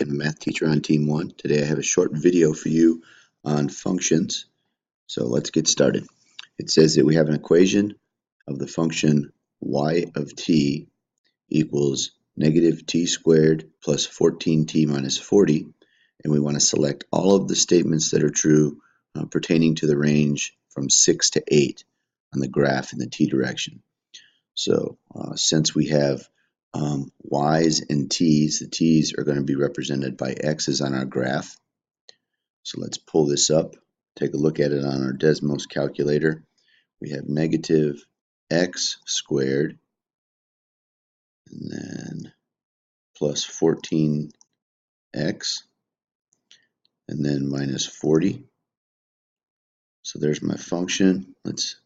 I'm a math teacher on Team 1. Today I have a short video for you on functions. So let's get started. It says that we have an equation of the function y of t equals negative t squared plus 14t minus 40, and we want to select all of the statements that are true pertaining to the range from 6 to 8 on the graph in the t direction. So since we have y's and t's, the t's are going to be represented by x's on our graph. So let's pull this up, take a look at it on our Desmos calculator. We have negative x squared and then plus 14x and then minus 40. So there's my function. Let's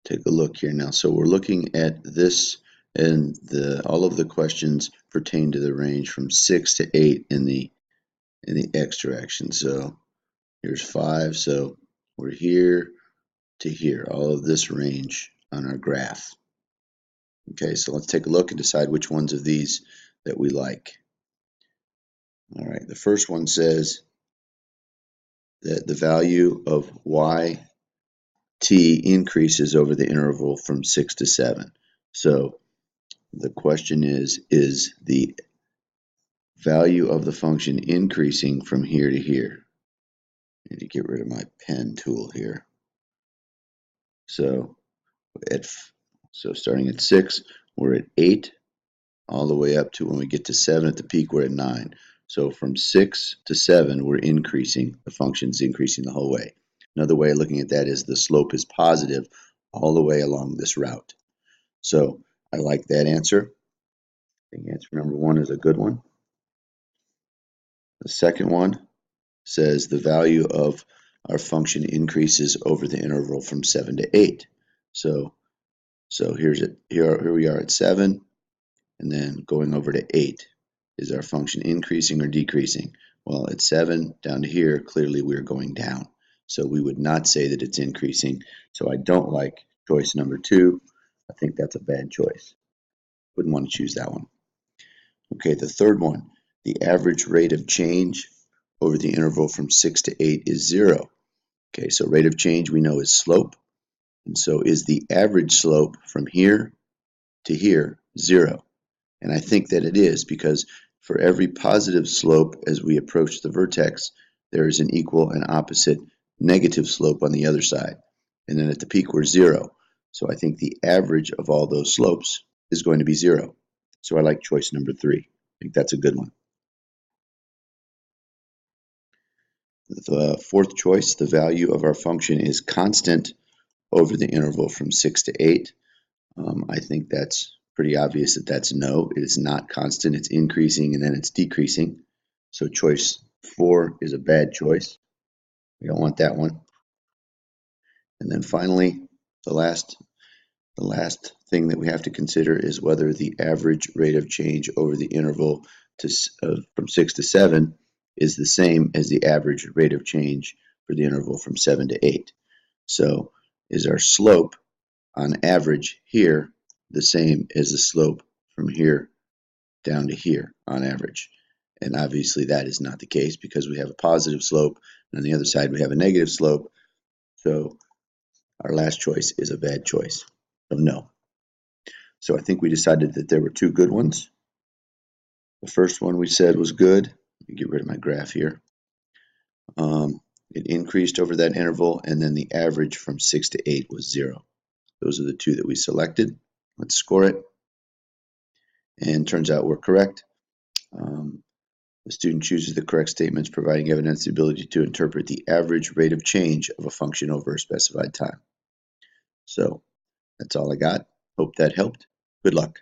take a look here now. So we're looking at this, and all of the questions pertain to the range from 6 to 8 in the x direction. So here's 5, so we're here to here, all of this range on our graph. Okay, so let's take a look and decide which ones of these that we like. All right, the first one says that the value of t increases over the interval from 6 to 7. So the question is the value of the function increasing from here to here? I need to get rid of my pen tool here. So starting at 6, we're at 8, all the way up to when we get to 7 at the peak, we're at 9. So from 6 to 7, we're increasing. The function's increasing the whole way. Another way of looking at that is the slope is positive all the way along this route. So I like that answer. I think answer number 1 is a good one. The second one says the value of our function increases over the interval from 7 to 8. So here we are at 7, and then going over to 8. Is our function increasing or decreasing? Well, at 7 down to here, clearly we're going down. So we would not say that it's increasing. So I don't like choice number 2. I think that's a bad choice. Wouldn't want to choose that one. Okay, the third one, the average rate of change over the interval from 6 to 8 is 0. Okay, so rate of change we know is slope. And so is the average slope from here to here 0? And I think that it is, because for every positive slope as we approach the vertex, there is an equal and opposite negative slope on the other side. And then at the peak, we're 0. So I think the average of all those slopes is going to be 0. So I like choice number 3. I think that's a good one. The fourth choice, the value of our function is constant over the interval from 6 to 8. I think that's pretty obvious that that's no. It is not constant. It's increasing and then it's decreasing. So choice 4 is a bad choice. We don't want that one. And then finally, the last thing that we have to consider is whether the average rate of change over the interval from 6 to 7 is the same as the average rate of change for the interval from 7 to 8. So is our slope on average here the same as the slope from here down to here on average? And obviously that is not the case, because we have a positive slope, and on the other side we have a negative slope. So our last choice is a bad choice of no. So I think we decided that there were 2 good ones. The first one we said was good. Let me get rid of my graph here. It increased over that interval, and then the average from 6 to 8 was 0. Those are the 2 that we selected. Let's score it. And turns out we're correct. The student chooses the correct statements, providing evidence the ability to interpret the average rate of change of a function over a specified time. So that's all I got. Hope that helped. Good luck.